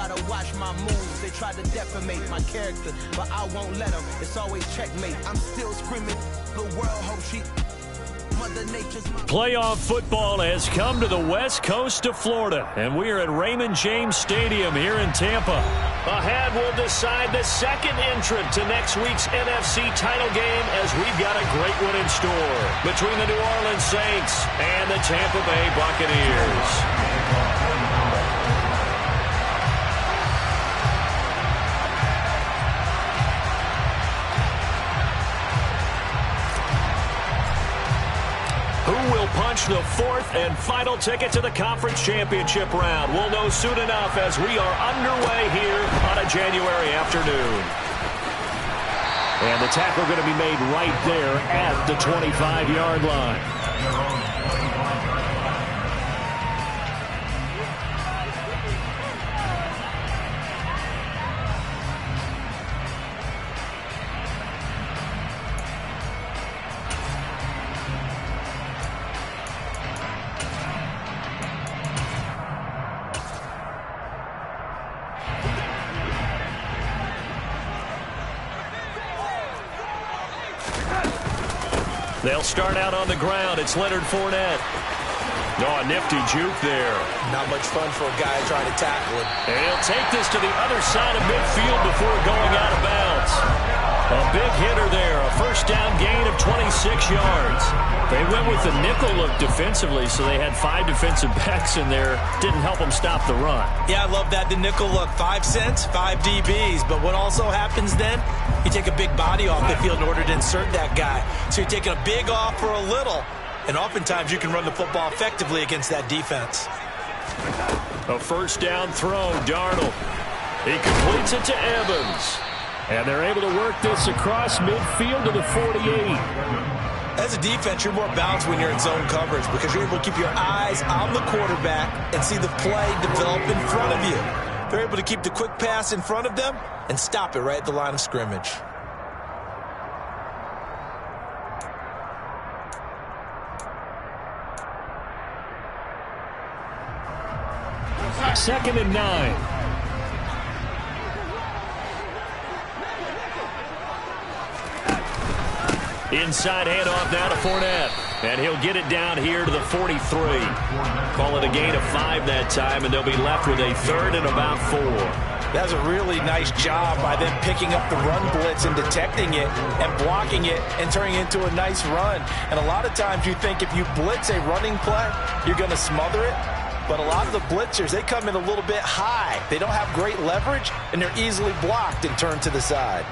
gotta watch my moves. They try to defamate my character, but I won't let them. It's always checkmate. I'm still screaming. The world hopes she... Playoff football has come to the west coast of Florida, and we are at Raymond James Stadium here in Tampa. Ahead, we'll decide the second entrant to next week's NFC title game, as we've got a great one in store between the New Orleans Saints and the Tampa Bay Buccaneers. Punch the fourth and final ticket to the conference championship round. We'll know soon enough as we are underway here on a January afternoon. And the tackle going to be made right there at the 25-yard line. They'll start out on the ground. It's Leonard Fournette. Oh, a nifty juke there. Not much fun for a guy trying to tackle it. And he'll take this to the other side of midfield before going out of bounds. A big hitter there. A first down gain of 26 yards. They went with the nickel look defensively, so they had 5 defensive backs in there. Didn't help them stop the run. Yeah, I love that, the nickel look. 5 cents, 5 DBs. But what also happens then, you take a big body off the field in order to insert that guy. So you're taking a big off for a little. And oftentimes you can run the football effectively against that defense. A first down throw, Darnold. He completes it to Evans. And they're able to work this across midfield to the 48. As a defense, you're more balanced when you're in zone coverage because you're able to keep your eyes on the quarterback and see the play develop in front of you. They're able to keep the quick pass in front of them and stop it right at the line of scrimmage. Second and 9. Inside handoff now to Fournette. And he'll get it down here to the 43. Call it a gain of 5 that time, and they'll be left with a third and about 4. That's a really nice job by them picking up the run blitz and detecting it and blocking it and turning it into a nice run. And a lot of times you think if you blitz a running play, you're going to smother it. But a lot of the blitzers, they come in a little bit high. They don't have great leverage, and they're easily blocked and turned to the side.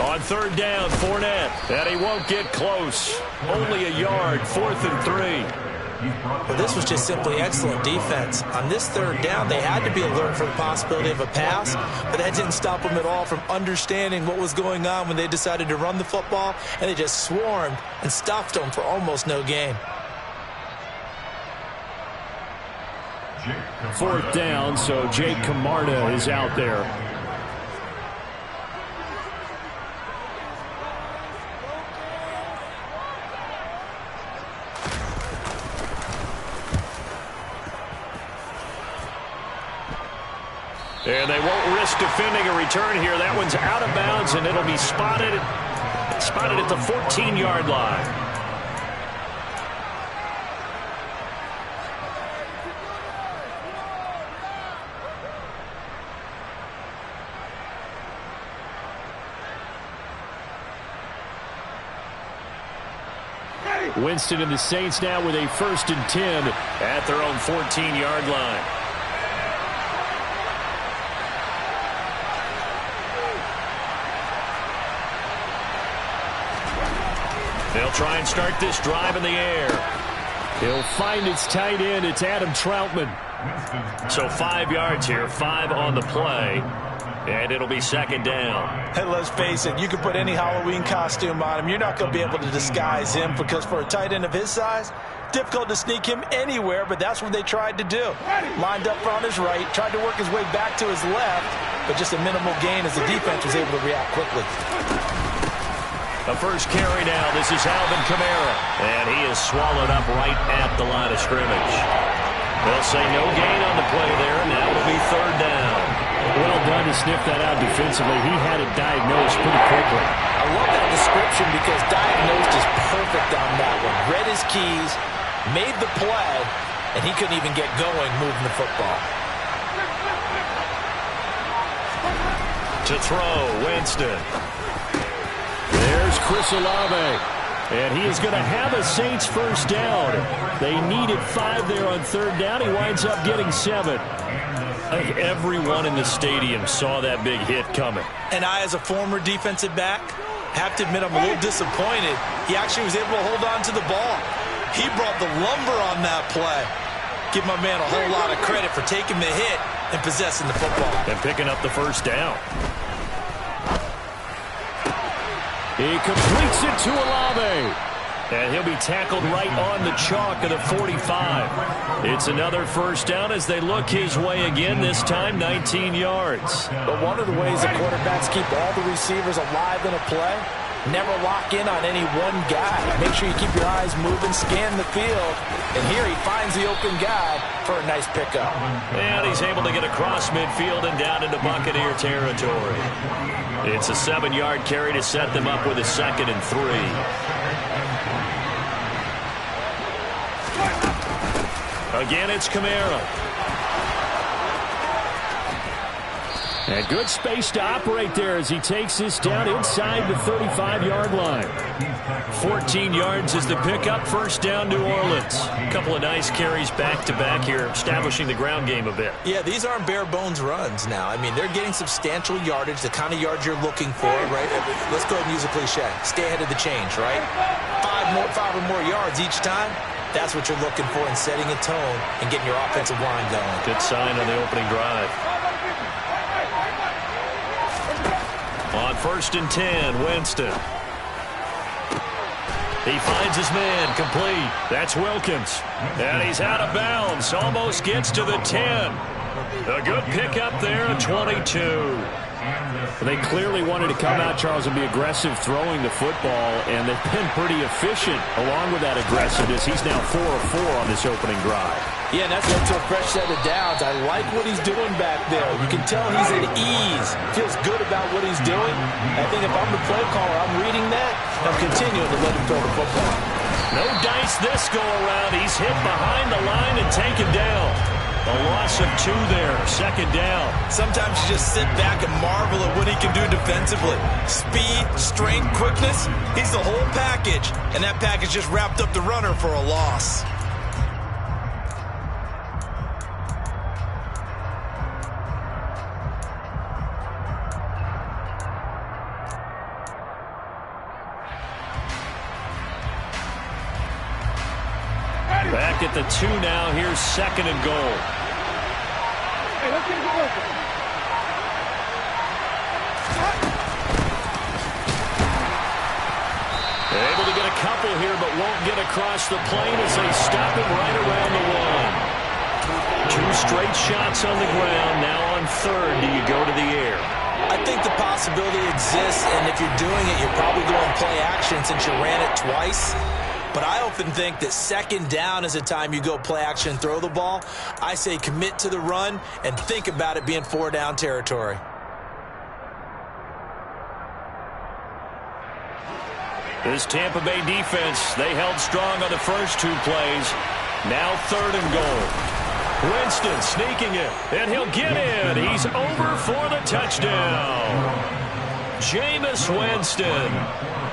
On third down, Fournette, and he won't get close. Only a yard, 4th and 3. Well, this was just simply excellent defense. On this third down, they had to be alert for the possibility of a pass, but that didn't stop them at all from understanding what was going on when they decided to run the football, and they just swarmed and stuffed them for almost no gain. 4th down, so Jake Camarda is out there. And they won't risk defending a return here. That one's out of bounds, and it'll be spotted at the 14-yard line. Winston and the Saints now with a 1st and 10 at their own 14-yard line. They'll try and start this drive in the air. He'll find its tight end. It's Adam Troutman. So 5 yards here, 5 on the play. And it'll be second down. Hey, let's face it, you can put any Halloween costume on him. You're not going to be able to disguise him because for a tight end of his size, difficult to sneak him anywhere, but that's what they tried to do. Lined up on his right, tried to work his way back to his left, but just a minimal gain as the defense was able to react quickly. The first carry now. This is Alvin Kamara. And he is swallowed up right at the line of scrimmage. They'll say no gain on the play there, and now it'll be third down. Well done to sniff that out defensively. He had it diagnosed pretty quickly. I love that description because diagnosed is perfect on that one. Read his keys, made the play, and he couldn't even get going moving the football. To throw, Winston. There's Chris Olave. And he is going to have a Saints first down. They needed 5 there on third down. He winds up getting 7. I think everyone in the stadium saw that big hit coming. And I, as a former defensive back, have to admit I'm a little disappointed. He actually was able to hold on to the ball. He brought the lumber on that play. Give my man a whole lot of credit for taking the hit and possessing the football. And picking up the first down. He completes it to Olave. And he'll be tackled right on the chalk of the 45. It's another first down as they look his way again, this time 19 yards. But one of the ways the quarterbacks keep all the receivers alive in a play, never lock in on any one guy. Make sure you keep your eyes moving, scan the field. And here he finds the open guy for a nice pickup. And he's able to get across midfield and down into Buccaneer territory. It's a 7-yard carry to set them up with a 2nd and 3. Again, it's Kamara. And good space to operate there as he takes this down inside the 35-yard line. 14 yards is the pickup. First down, New Orleans. A couple of nice carries back-to-back here, establishing the ground game a bit. Yeah, these aren't bare-bones runs now. I mean, they're getting substantial yardage, the kind of yards you're looking for, right? Let's go ahead and use a cliche. Stay ahead of the change, right? 5 or more yards each time. That's what you're looking for in setting a tone and getting your offensive line going. Good sign on the opening drive. On 1st and 10, Winston. He finds his man, complete. That's Wilkins. And he's out of bounds. Almost gets to the 10. A good pickup there, a 22. They clearly wanted to come out, Charles, and be aggressive throwing the football, and they've been pretty efficient along with that aggressiveness. He's now 4 of 4 on this opening drive. Yeah, and that's led to a fresh set of downs. I like what he's doing back there. You can tell he's at ease. Feels good about what he's doing. I think if I'm the play caller, I'm reading that. I'm continuing to let him throw the football. No dice this go-around. He's hit behind the line and taken down. A loss of 2 there, 2nd down. Sometimes you just sit back and marvel at what he can do defensively. Speed, strength, quickness, he's the whole package. And that package just wrapped up the runner for a loss. Back at the 2 now. Here's 2nd and goal. Hey, let's get it working. They're able to get a couple here, but won't get across the plane as they stop him right around the 1. 2 straight shots on the ground. Now on 3rd, do you go to the air? I think the possibility exists, and if you're doing it, you're probably going play action since you ran it twice. But I often think that 2nd down is the time you go play action and throw the ball. I say commit to the run and think about it being 4-down territory. This Tampa Bay defense, they held strong on the first 2 plays. Now 3rd and goal. Winston sneaking it, and he'll get in. He's over for the touchdown. Jameis Winston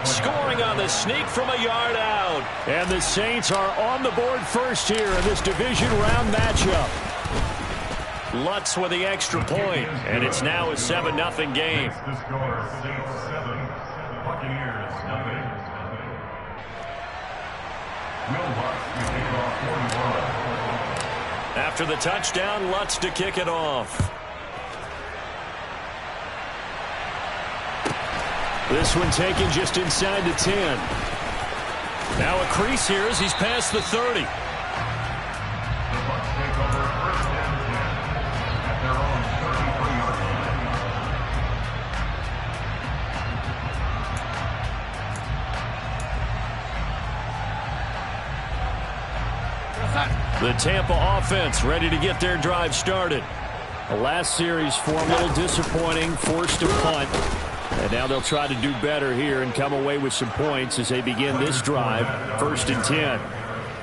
scoring on the sneak from a yard out. And the Saints are on the board first here in this division round matchup. Lutz with the extra point, and it's now a 7-0 game. The score, Saints 7, Buccaneers nothing. After the touchdown, Lutz to kick it off. This one taken just inside the 10. Now a crease here as he's past the 30. The BUCS take over 1st and 10 at their own 33-yard line. The Tampa offense ready to get their drive started. The last series for a little disappointing, forced to punt. And now they'll try to do better here and come away with some points as they begin this drive. 1st and 10.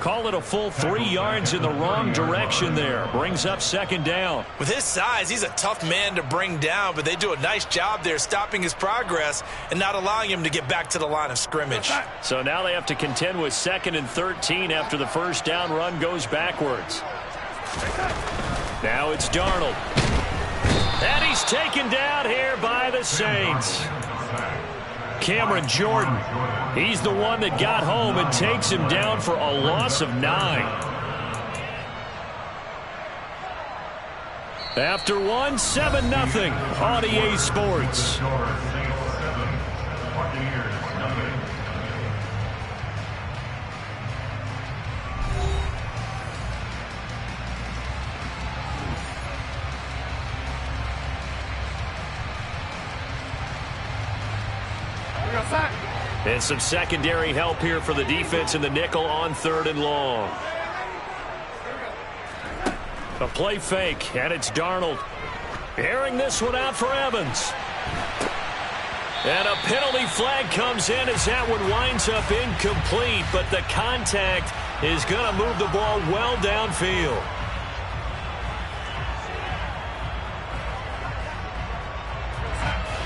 Call it a full 3 yards in the wrong direction there. Brings up 2nd down. With his size, he's a tough man to bring down, but they do a nice job there stopping his progress and not allowing him to get back to the line of scrimmage. So now they have to contend with 2nd and 13 after the 1st down run goes backwards. Now it's Darnold. And he's taken down here by the Saints. Cameron Jordan, he's the one that got home and takes him down for a loss of 9. After one, 7-0 on EA Sports. And some secondary help here for the defense in the nickel on 3rd and long. A play fake, and it's Darnold. Airing this one out for Evans. And a penalty flag comes in as that one winds up incomplete, but the contact is going to move the ball well downfield.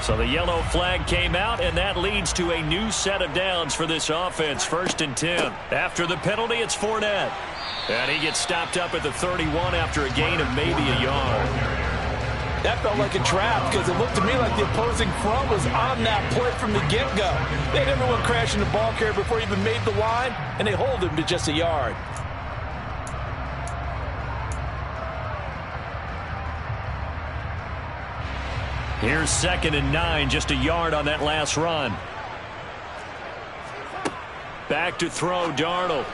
So the yellow flag came out, and that leads to a new set of downs for this offense. 1st and 10. After the penalty, it's Fournette. And he gets stopped up at the 31 after a gain of maybe a yard. That felt like a trap because it looked to me like the opposing front was on that play from the get-go. They had everyone crashing the ball carrier before he even made the line, and they hold him to just a yard. Here's 2nd and 9, just a yard on that last run. Back to throw, Darnold.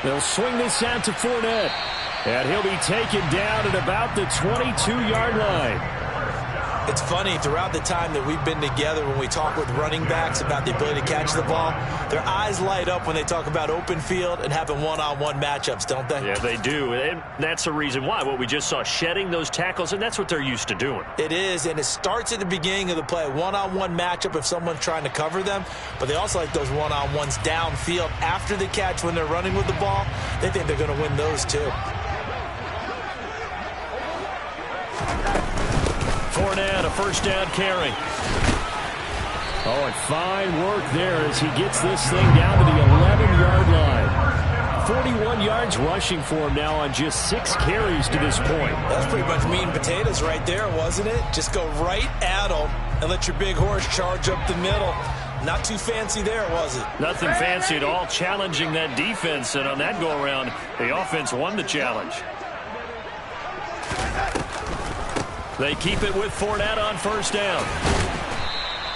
They'll swing this out to Fournette. And he'll be taken down at about the 22-yard line. It's funny, throughout the time that we've been together, when we talk with running backs about the ability to catch the ball, their eyes light up when they talk about open field and having one-on-one matchups, don't they? Yeah, they do. And that's the reason why. What we just saw, shedding those tackles, and that's what they're used to doing. It is, and it starts at the beginning of the play. One-on-one matchup if someone's trying to cover them, but they also like those one-on-ones downfield after the catch when they're running with the ball. They think they're going to win those too. Fournette, a 1st down carry. Oh, and fine work there as he gets this thing down to the 11-yard line. 41 yards rushing for him now on just 6 carries to this point. That's pretty much meat and potatoes right there, wasn't it? Just go right at him and let your big horse charge up the middle. Not too fancy there, was it? Nothing fancy at all, challenging that defense, and on that go-around, the offense won the challenge. They keep it with Fournette on 1st down.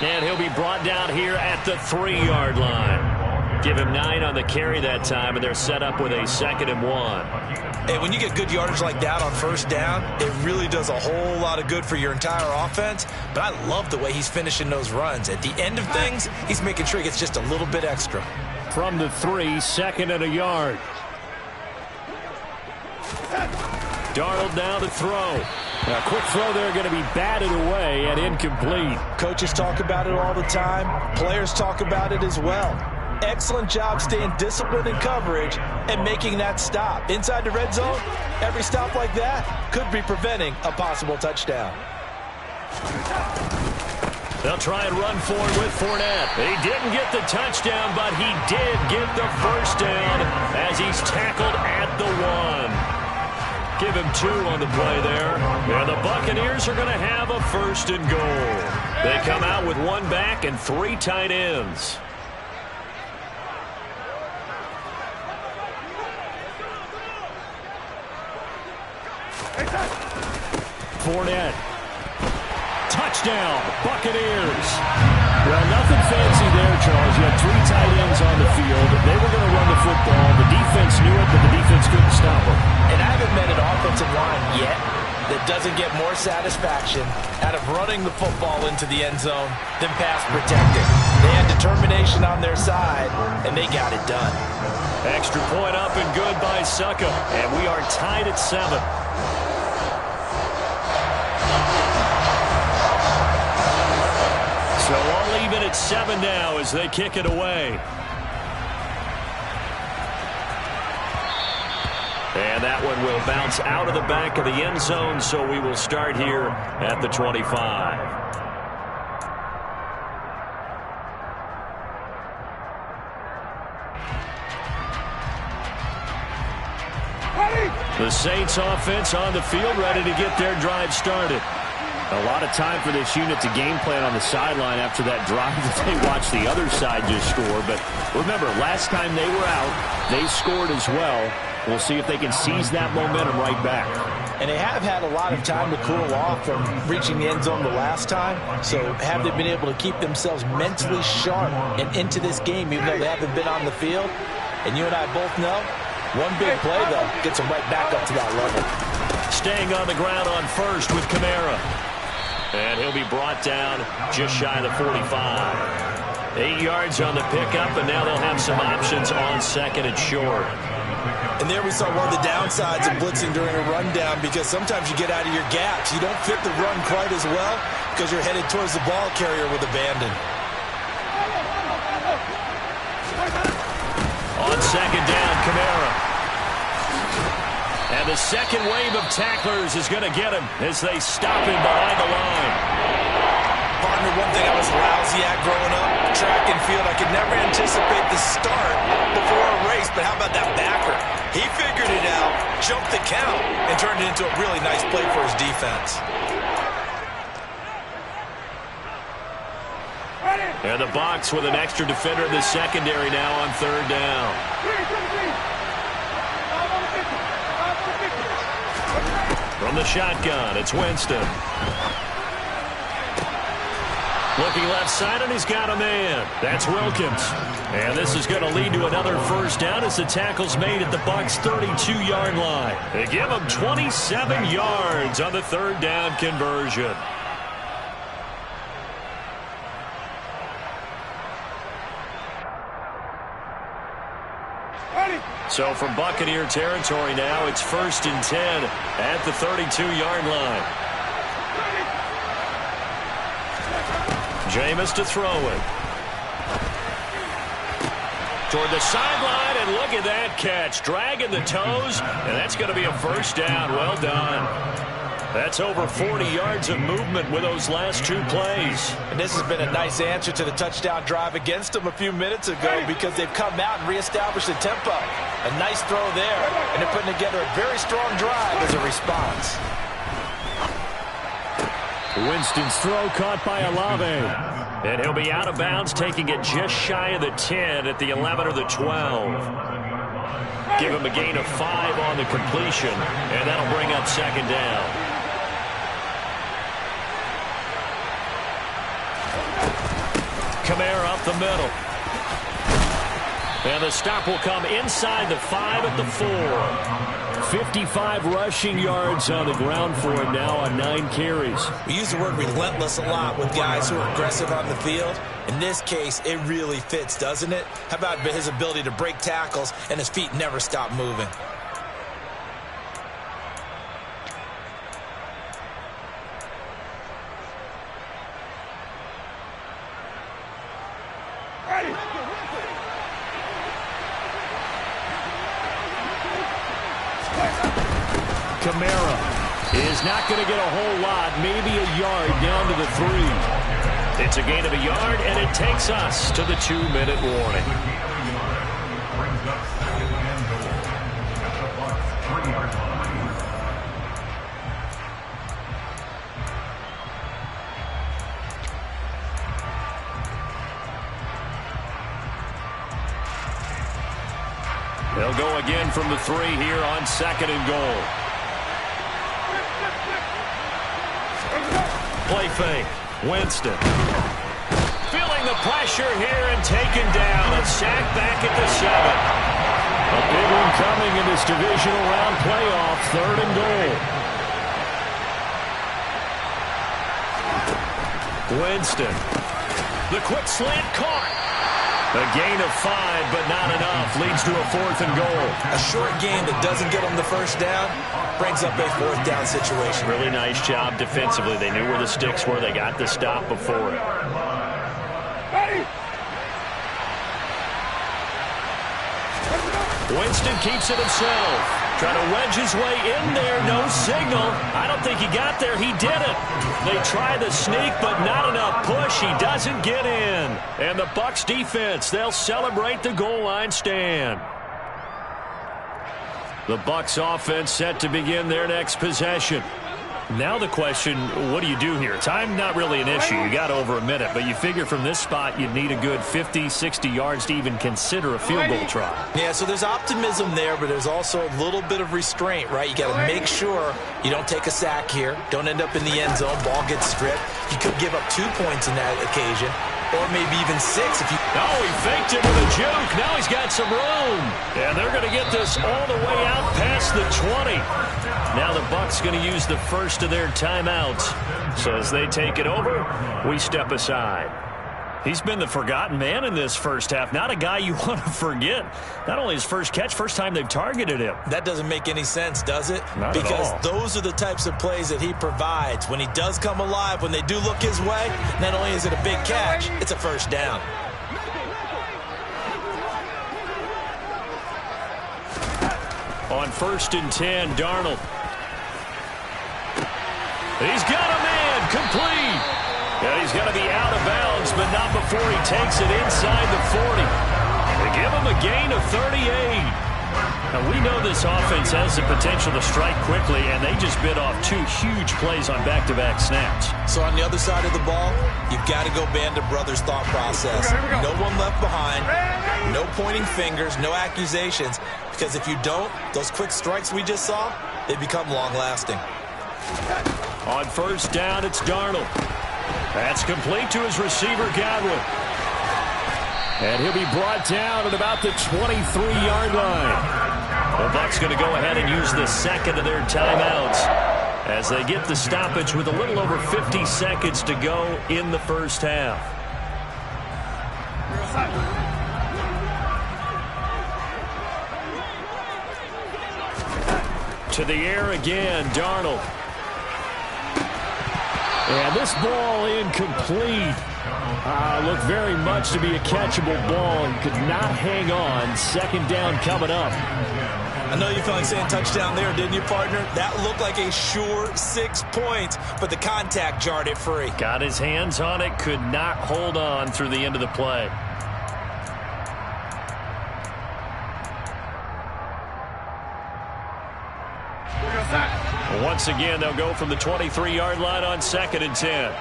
And he'll be brought down here at the 3-yard line. Give him 9 on the carry that time, and they're set up with a 2nd and 1. Hey, when you get good yardage like that on 1st down, it really does a whole lot of good for your entire offense. But I love the way he's finishing those runs. At the end of things, he's making sure he gets just a little bit extra. From the 3, 2nd and a yard. Darnold now to throw. A quick throw there going to be batted away and incomplete. Coaches talk about it all the time. Players talk about it as well. Excellent job staying disciplined in coverage and making that stop. Inside the red zone, every stop like that could be preventing a possible touchdown. They'll try and run forward with Fournette. He didn't get the touchdown, but he did get the 1st down as he's tackled at the 1. Give him 2 on the play there. And the Buccaneers are going to have a 1st and goal. They come out with 1 back and 3 tight ends. Fournette. Touchdown, Buccaneers. Well, nothing fancy there, Charles. You had 3 tight ends on the field. They were going to run the football. The defense knew it, but the defense couldn't stop them. And I haven't met an offensive line yet that doesn't get more satisfaction out of running the football into the end zone than pass protecting. They had determination on their side, and they got it done. Extra point up and good by Succa, and we are tied at 7. So all even at 7 now as they kick it away. And that one will bounce out of the back of the end zone, so we will start here at the 25. The Saints offense on the field, ready to get their drive started. A lot of time for this unit to game plan on the sideline after that drive that they watched the other side just score. But remember, last time they were out, they scored as well. We'll see if they can seize that momentum right back. And they have had a lot of time to cool off from reaching the end zone the last time. So have they been able to keep themselves mentally sharp and into this game, even though they haven't been on the field? And you and I both know, one big play, though, gets them right back up to that level. Staying on the ground on first with Kamara. And he'll be brought down just shy of the 45. 8 yards on the pickup, and now they'll have some options on second and short. And there we saw one of the downsides of blitzing during a rundown, because sometimes you get out of your gaps. You don't fit the run quite as well because you're headed towards the ball carrier with abandon. On second down, Kamara. And the second wave of tacklers is going to get him as they stop him behind the line. Partner, one thing I was lousy at growing up, track and field, I could never anticipate the start before a race, but how about that backer? He figured it out, jumped the count, and turned it into a really nice play for his defense. And the Bucs with an extra defender in the secondary now on third down. From the shotgun, it's Winston. Looking left side, and he's got a man. That's Wilkins. And this is going to lead to another first down as the tackle's made at the Bucs' 32-yard line. They give him 27 yards on the third down conversion. So from Buccaneer territory now, it's 1st and 10 at the 32-yard line. Jameis to throw it. Toward the sideline, and look at that catch. Dragging the toes, and that's going to be a first down. Well done. That's over 40 yards of movement with those last 2 plays. And this has been a nice answer to the touchdown drive against them a few minutes ago, because they've come out and reestablished the tempo. A nice throw there, and they're putting together a very strong drive as a response. Winston's throw caught by Olave. And he'll be out of bounds, taking it just shy of the 10 at the 11 or the 12. Give him a gain of 5 on the completion, and that'll bring up second down. Kamara up the middle. And the stop will come inside the 5 at the 4. 55 rushing yards on the ground for him now on 9 carries. We use the word relentless a lot with guys who are aggressive on the field. In this case, it really fits, doesn't it? How about his ability to break tackles and his feet never stop moving? Kamara is not going to get a whole lot, maybe a yard down to the 3. It's a gain of a yard, and it takes us to the 2-minute warning. Brings up second and goal at the Bucs' 3-yard line. They'll go again from the 3 here on second and goal. Play fake. Winston. Feeling the pressure here and taken down. And sacked back at the 7. A big one coming in this divisional round playoff. 3rd and goal. Winston. The quick slant caught. A gain of 5, but not enough. Leads to a 4th and goal. A short game that doesn't get them the first down brings up a 4th down situation. Really nice job defensively. They knew where the sticks were. They got the stop before it. Winston keeps it himself. Trying to wedge his way in there. No signal. I don't think he got there. He didn't. They try the sneak, but not enough push. He doesn't get in. And the BUCS defense, they'll celebrate the goal line stand. The BUCS offense set to begin their next possession. Now the question, what do you do here? Time not really an issue. You got over a minute, but you figure from this spot you'd need a good 50, 60 yards to even consider a field goal try. Yeah, so there's optimism there, but there's also a little bit of restraint, right? You got to make sure you don't take a sack here. Don't end up in the end zone. Ball gets stripped. You could give up 2 points in that occasion, or maybe even 6 if you... Oh, he faked it with a juke. Now he's got some room. And they're going to get this all the way out past the 20. Now the BUCS going to use the first of their timeouts. So as they take it over, we step aside. He's been the forgotten man in this first half. Not a guy you want to forget. Not only his first catch, first time they've targeted him. That doesn't make any sense, does it? Not because at all. Those are the types of plays that he provides. When he does come alive, when they do look his way, not only is it a big catch, it's a first down. On 1st and 10, Darnold. He's got a man, complete. And he's got to be out of bounds, but not before he takes it inside the 40. They give him a gain of 38. Now, we know this offense has the potential to strike quickly, and they just bit off 2 huge plays on back-to-back snaps. So on the other side of the ball, you've got to go Band of Brothers thought process. No one left behind, no pointing fingers, no accusations, because if you don't, those quick strikes we just saw, they become long-lasting. On 1st down, it's Darnold. That's complete to his receiver, Godwin. And he'll be brought down at about the 23-yard line. The BUCS going to go ahead and use the second of their timeouts as they get the stoppage with a little over 50 seconds to go in the first half. To the air again, Darnold. And this ball incomplete. Looked very much to be a catchable ball and could not hang on. 2nd down coming up. I know you felt like saying touchdown there, didn't you, partner? That looked like a sure 6 points, but the contact jarred it free. Got his hands on it, could not hold on through the end of the play. Once again, they'll go from the 23-yard line on 2nd and 10.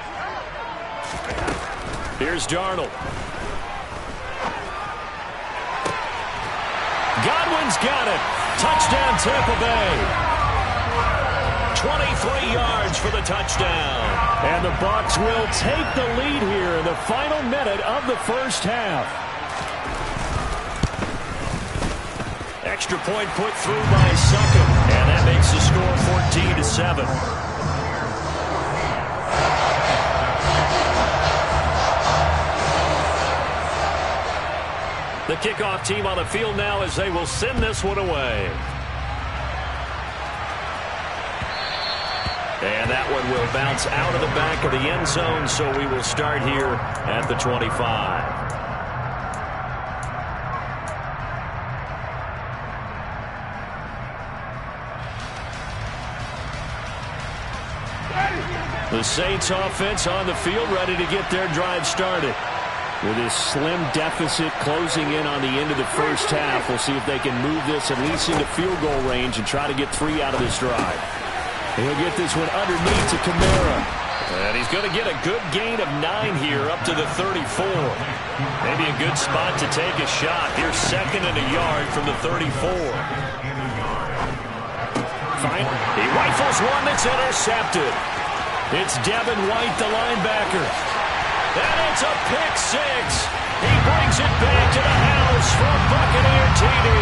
Here's Darnold. Godwin's got it. Touchdown, Tampa Bay. 23 yards for the touchdown. And the BUCS will take the lead here in the final minute of the first half. Extra point put through by Suckum, and that makes the score 14-7. The kickoff team on the field now as they will send this one away. And that one will bounce out of the back of the end zone, so we will start here at the 25. The Saints offense on the field ready to get their drive started. With this slim deficit closing in on the end of the first half, we'll see if they can move this at least into field goal range and try to get 3 out of this drive. He'll get this one underneath to Kamara. And he's going to get a good gain of 9 here up to the 34. Maybe a good spot to take a shot. Here's 2nd and a yard from the 34. Fine. He rifles one that's intercepted. It's Devin White, the linebacker. And it's a pick six. He brings it back to the house for Buccaneer TD.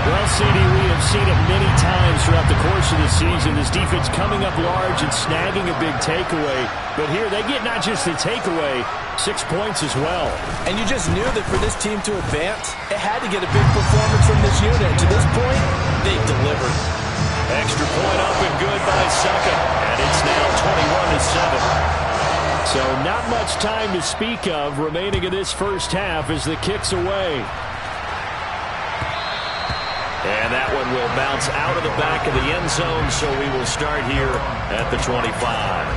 Well, CD, we have seen it many times throughout the course of the season. This defense coming up large and snagging a big takeaway. But here they get not just the takeaway, 6 points as well. And you just knew that for this team to advance, it had to get a big performance from this unit. And to this point, they've delivered. Extra point up and good by Succa. And it's now 21-7. So not much time to speak of remaining in this first half as the kick's away. And that one will bounce out of the back of the end zone, so we will start here at the 25.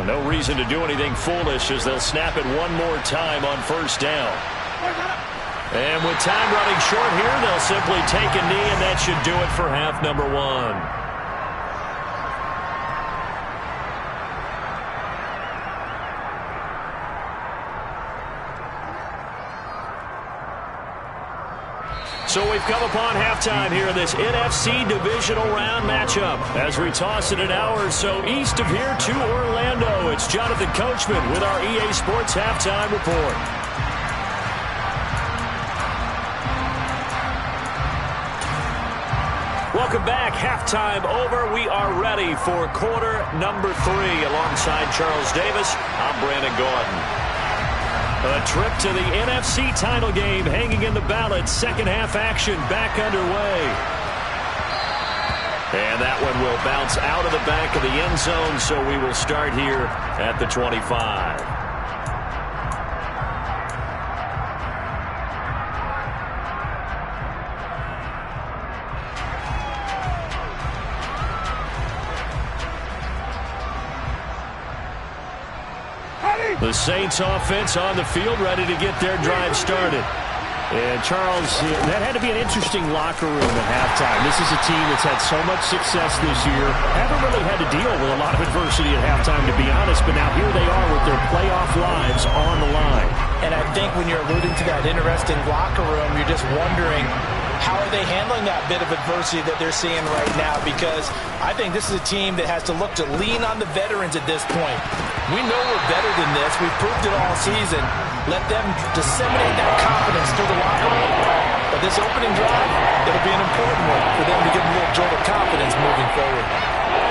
No reason to do anything foolish as they'll snap it one more time on first down. And with time running short here, they'll simply take a knee, and that should do it for half number one. So we've come upon halftime here in this NFC divisional round matchup. As we toss it an hour or so east of here to Orlando, it's Jonathan Coachman with our EA Sports Halftime Report. Welcome back. Halftime over. We are ready for quarter number 3. Alongside Charles Davis, I'm Brandon Gordon. A trip to the NFC title game hanging in the balance. Second half action back underway. And that one will bounce out of the back of the end zone, so we will start here at the 25. The Saints offense on the field, ready to get their drive started. And Charles, that had to be an interesting locker room at halftime. This is a team that's had so much success this year. Haven't really had to deal with a lot of adversity at halftime, to be honest. But now here they are with their playoff lives on the line. And I think when you're alluding to that interesting locker room, you're just wondering, how are they handling that bit of adversity that they're seeing right now? Because I think this is a team that has to look to lean on the veterans at this point. We know we're better than this. We've proved it all season. Let them disseminate that confidence through the locker room. But this opening drive, it'll be an important one for them to get a little jolt of confidence moving forward.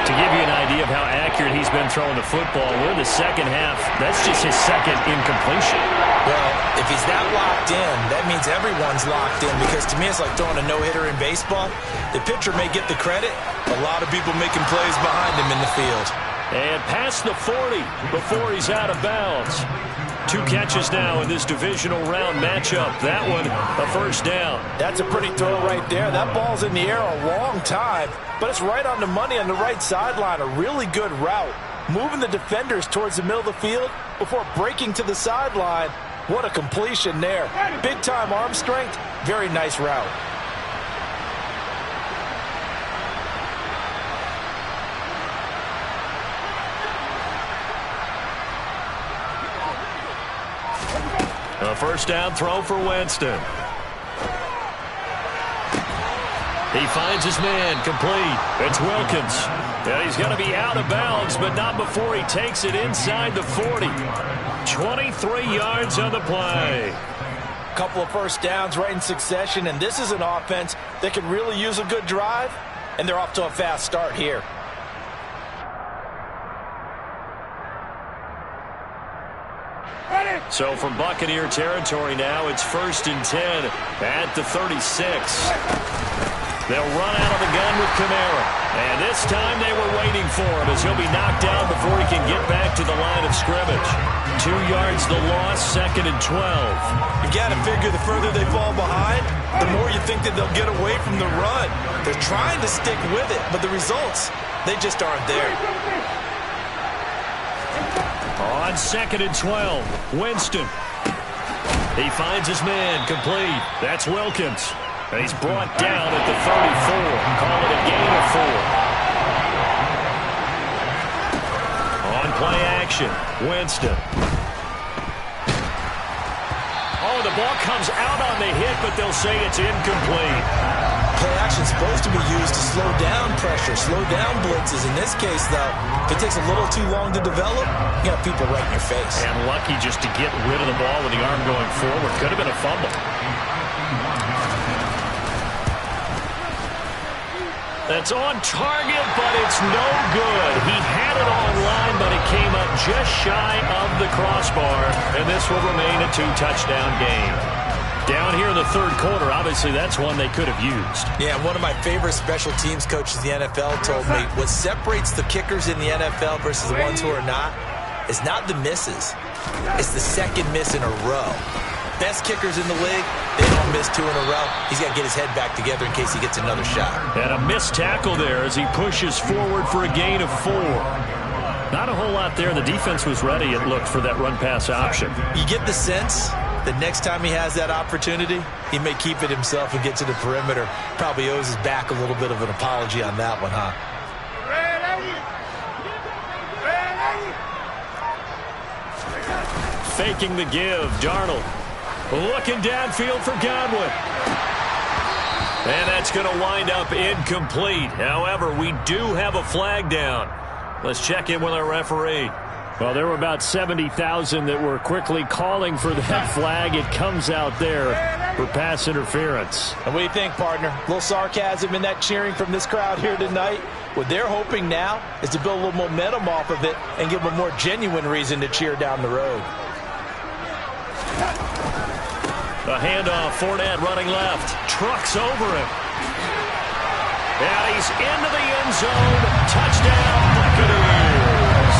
To give you an idea of how accurate he's been throwing the football, we're in the second half. That's just his second incompletion. Well, if he's that locked in, that means everyone's locked in, because to me it's like throwing a no-hitter in baseball. The pitcher may get the credit, a lot of people making plays behind him in the field. And past the 40 before he's out of bounds. 2 catches now in this divisional round matchup. That one, a first down. That's a pretty throw right there. That ball's in the air a long time, but it's right on the money on the right sideline. A really good route. Moving the defenders towards the middle of the field before breaking to the sideline. What a completion there. Big-time arm strength. Very nice route. A first down throw for Winston. He finds his man, complete. It's Wilkins. And he's going to be out of bounds, but not before he takes it inside the 40. 23 yards on the play. Couple of first downs right in succession, and this is an offense that could really use a good drive, and they're off to a fast start here. So from Buccaneer territory now, it's 1st and 10 at the 36. They'll run out of the gun with Kamara. And this time they were waiting for him as he'll be knocked down before he can get back to the line of scrimmage. 2 yards the loss, 2nd and 12. You got to figure the further they fall behind, the more you think that they'll get away from the run. They're trying to stick with it, but the results, they just aren't there. On 2nd and 12, Winston. He finds his man, complete. That's Wilkins. And he's brought down at the 34. Call it a gain of 4. action. Winston. Oh, the ball comes out on the hit, but they'll say it's incomplete. Play action's supposed to be used to slow down pressure, slow down blitzes. In this case, though, if it takes a little too long to develop, you got people right in your face. And lucky just to get rid of the ball with the arm going forward. Could have been a fumble. That's on target, but it's no good. He had it on line, but it came up just shy of the crossbar, and this will remain a 2-touchdown game. Down here in the third quarter, obviously that's one they could have used. Yeah, one of my favorite special teams coaches in the NFL told me what separates the kickers in the NFL versus the ones who are not is not the misses. It's the second miss in a row. Best kickers in the league, they don't miss 2 in a row. He's got to get his head back together in case he gets another shot. And a missed tackle there as he pushes forward for a gain of 4. Not a whole lot there. The defense was ready, it looked, for that run-pass option. You get the sense that next time he has that opportunity, he may keep it himself and get to the perimeter. Probably owes his back a little bit of an apology on that one, huh? Faking the give, Darnold. Looking downfield for Godwin. And that's going to wind up incomplete. However, we do have a flag down. Let's check in with our referee. Well, there were about 70,000 that were quickly calling for that flag. It comes out there for pass interference. And what do you think, partner? A little sarcasm in that cheering from this crowd here tonight. What they're hoping now is to build a little momentum off of it and give them a more genuine reason to cheer down the road. A handoff, Fournette running left. Trucks over him. And he's into the end zone. Touchdown, Buccaneers.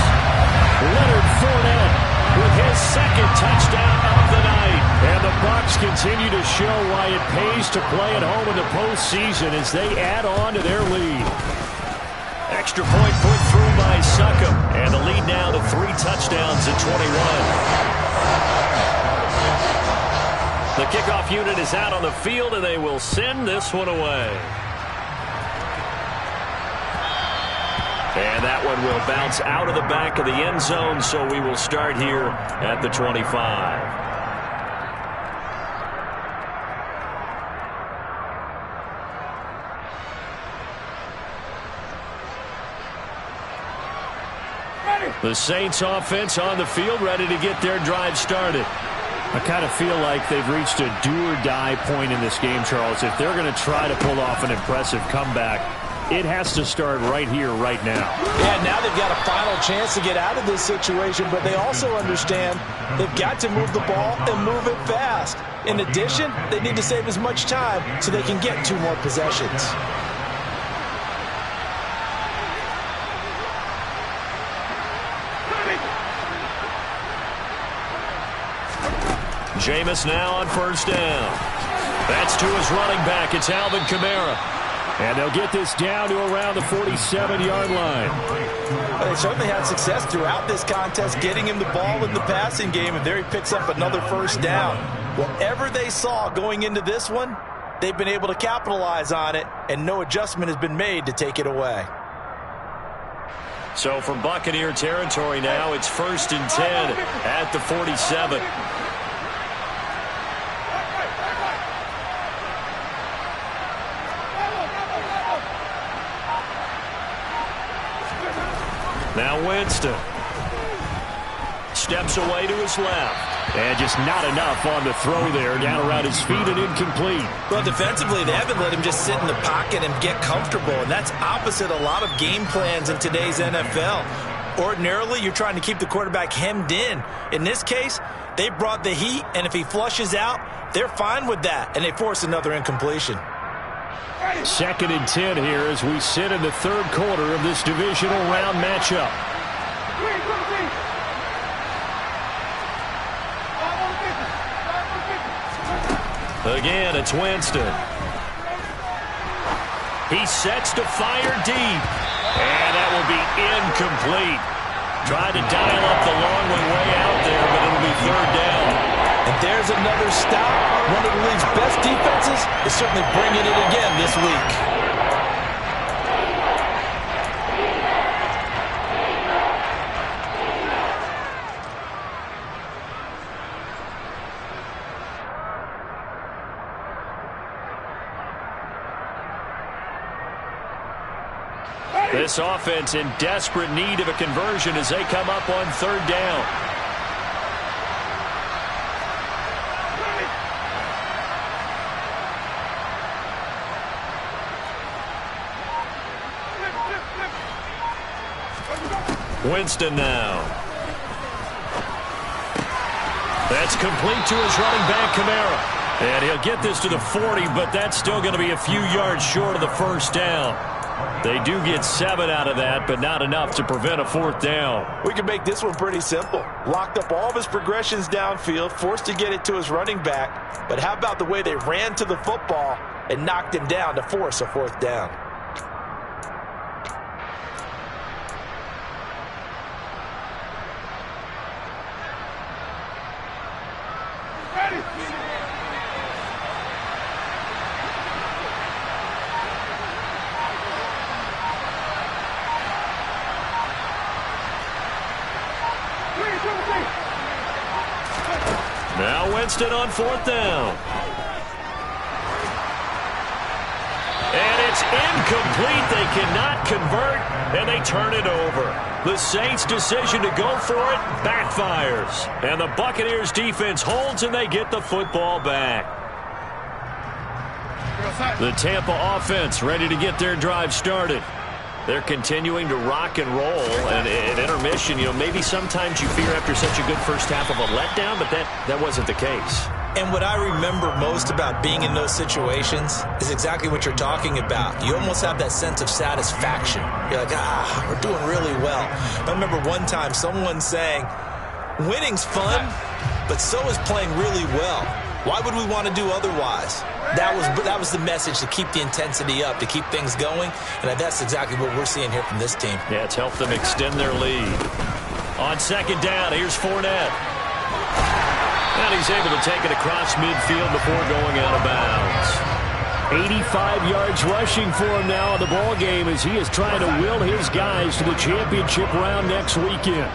Leonard Fournette with his second touchdown of the night. And the Bucs continue to show why it pays to play at home in the postseason as they add on to their lead. Extra point put through by Succop. And the lead now to 3 touchdowns at 21. The kickoff unit is out on the field, and they will send this one away. And that one will bounce out of the back of the end zone, so we will start here at the 25. The Saints offense on the field, ready to get their drive started. I kind of feel like they've reached a do-or-die point in this game, Charles. If they're going to try to pull off an impressive comeback, it has to start right here, right now. Yeah, now they've got a final chance to get out of this situation, but they also understand they've got to move the ball and move it fast. In addition, they need to save as much time so they can get 2 more possessions. Jameis now on first down. That's to his running back. It's Alvin Kamara. And they'll get this down to around the 47-yard line. Well, they certainly had success throughout this contest getting him the ball in the passing game, and there he picks up another first down. Whatever they saw going into this one, they've been able to capitalize on it, and no adjustment has been made to take it away. So from Buccaneer territory now, it's 1st and 10 at the 47. Now Winston steps away to his left. And just not enough on the throw there. Down around his feet and incomplete. Well, defensively, they haven't let him just sit in the pocket and get comfortable. And that's opposite a lot of game plans in today's NFL. Ordinarily, you're trying to keep the quarterback hemmed in. In this case, they brought the heat, and if he flushes out, they're fine with that. And they force another incompletion. 2nd and 10 here as we sit in the third quarter of this divisional round matchup. Again, it's Winston. He sets to fire deep. And that will be incomplete. Tried to dial up the long way out there, but it'll be 3rd down. And there's another stop. One of the league's best defenses is certainly bringing it again this week. This offense in desperate need of a conversion as they come up on 3rd down. Winston now. That's complete to his running back, Kamara. And he'll get this to the 40, but that's still going to be a few yards short of the 1st down. They do get 7 out of that, but not enough to prevent a 4th down. We can make this one pretty simple. Locked up all of his progressions downfield, forced to get it to his running back. But how about the way they ran to the football and knocked him down to force a 4th down? Now Winston on 4th down. And it's incomplete. They cannot convert, and they turn it over. The Saints' decision to go for it backfires. And the Buccaneers' defense holds, and they get the football back. The Tampa offense ready to get their drive started. They're continuing to rock and roll, and at intermission, maybe sometimes you fear after such a good first half of a letdown, but that wasn't the case. And what I remember most about being in those situations is exactly what you're talking about. You almost have that sense of satisfaction. You're like, we're doing really well. I remember one time someone saying, winning's fun, but so is playing really well. Why would we want to do otherwise? That was the message, to keep the intensity up, to keep things going, and that's exactly what we're seeing here from this team. Yeah, it's helped them extend their lead. On 2nd down, here's Fournette. And he's able to take it across midfield before going out of bounds. 85 yards rushing for him now in the ball game as he is trying to will his guys to the championship round next weekend.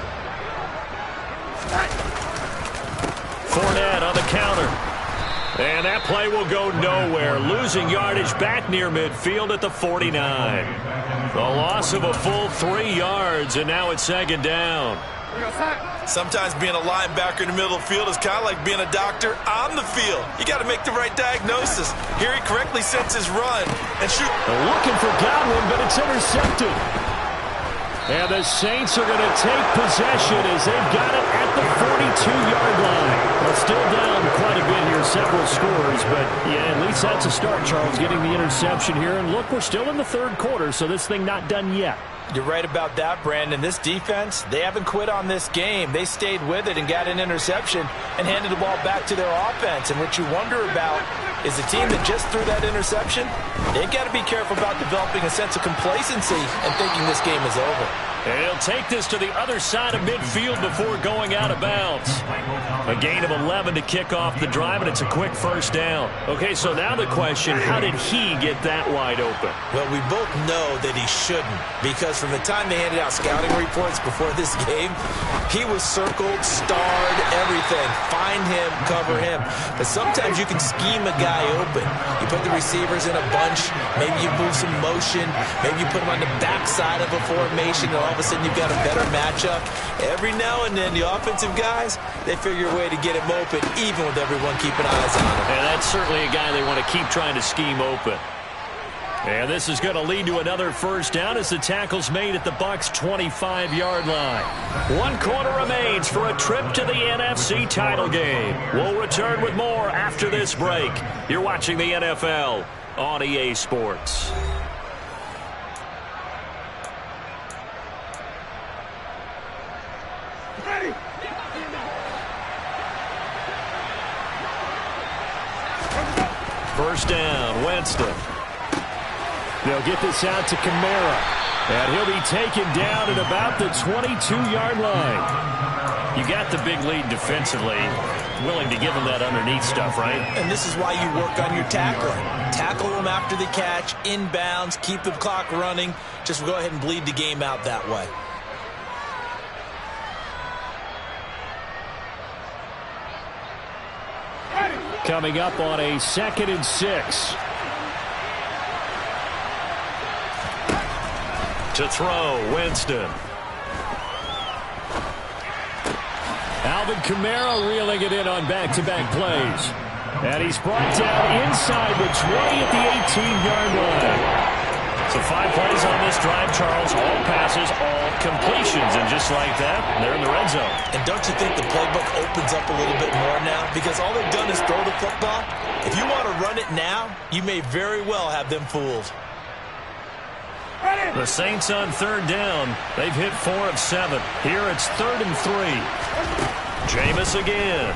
Fournette on the counter. And that play will go nowhere. Losing yardage back near midfield at the 49. The loss of a full 3 yards, and now it's 2nd down. Sometimes being a linebacker in the middle of the field is kind of like being a doctor on the field. You got to make the right diagnosis. Here he correctly sets his run and shoot. They're looking for Godwin, but it's intercepted. And the Saints are going to take possession as they've got it at the 42-yard line. Well, still down quite a bit here, several scores, but yeah, at least that's a start, Charles, getting the interception here. And look, we're still in the 3rd quarter, so this thing not done yet. You're right about that, Brandon. This defense, they haven't quit on this game. They stayed with it and got an interception and handed the ball back to their offense. And what you wonder about is the team that just threw that interception, they've got to be careful about developing a sense of complacency and thinking this game is over. And he'll take this to the other side of midfield before going out of bounds. A gain of 11 to kick off the drive, and it's a quick 1st down. Okay, so now the question, how did he get that wide open? Well, we both know that he shouldn't, because from the time they handed out scouting reports before this game, he was circled, starred, everything. Find him, cover him. But sometimes you can scheme a guy open. You put the receivers in a bunch, maybe you move some motion, maybe you put them on the backside of a formation, and all of a sudden you've got a better matchup. Every now and then, the offensive guys, they figure a way to get him open, even with everyone keeping eyes on him. And that's certainly a guy they want to keep trying to scheme open. And this is going to lead to another 1st down as the tackle's made at the Bucs 25-yard line. 1 quarter remains for a trip to the NFC title game. We'll return with more after this break. You're watching the NFL on EA Sports. First down, Winston. They'll get this out to Kamara. And he'll be taken down at about the 22-yard line. You got the big lead defensively. Willing to give him that underneath stuff, right? And this is why you work on your tackling. Tackle them after the catch, inbounds, keep the clock running. Just go ahead and bleed the game out that way. Coming up on a 2nd and 6. To throw, Winston. Alvin Kamara reeling it in on back-to-back plays. And he's brought down inside the 20 at the 18-yard line. So 5 plays on this drive, Charles. All passes, all completions. And just like that, they're in the red zone. And don't you think the playbook opens up a little bit more now? Because all they've done is throw the football. If you want to run it now, you may very well have them fooled. The Saints on 3rd down. They've hit 4 of 7. Here it's 3rd and 3. Jameis again.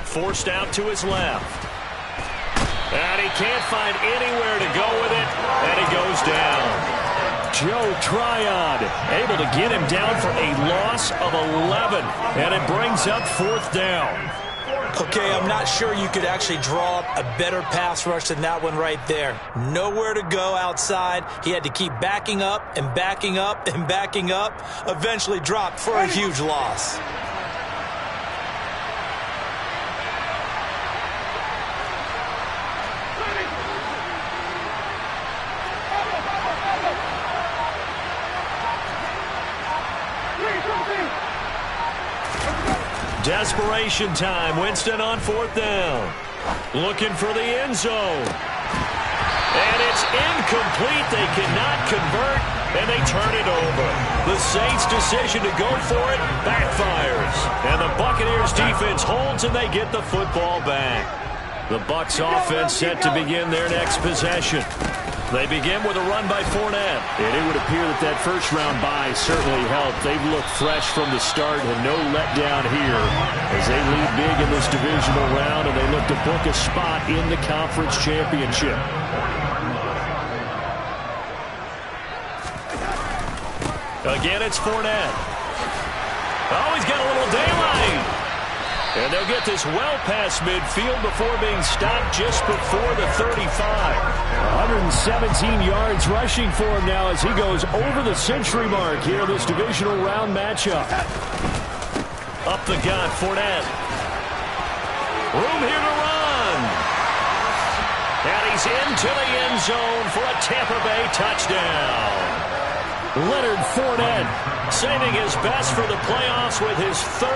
Forced out to his left. And he can't find anywhere to go with it. And he goes down. Joe Tryon able to get him down for a loss of 11. And it brings up 4th down. Okay, I'm not sure you could actually draw up a better pass rush than that one right there. Nowhere to go outside. He had to keep backing up and backing up and backing up. Eventually dropped for a huge loss. Desperation time. Winston on 4th down. Looking for the end zone. And it's incomplete. They cannot convert, and they turn it over. The Saints' decision to go for it backfires. And the Buccaneers' defense holds, and they get the football back. The Bucs offense set to begin their next possession. They begin with a run by Fournette. And it would appear that first-round bye certainly helped. They've looked fresh from the start and no letdown here as they lead big in this divisional round, and they look to book a spot in the conference championship. Again, it's Fournette. Oh, he's got a little daylight. And they'll get this well past midfield before being stopped just before the 35. 117 yards rushing for him now as he goes over the century mark here in this divisional round matchup. Up the gut, Fournette. Room here to run. And he's into the end zone for a Tampa Bay touchdown. Leonard Fournette saving his best for the playoffs with his third.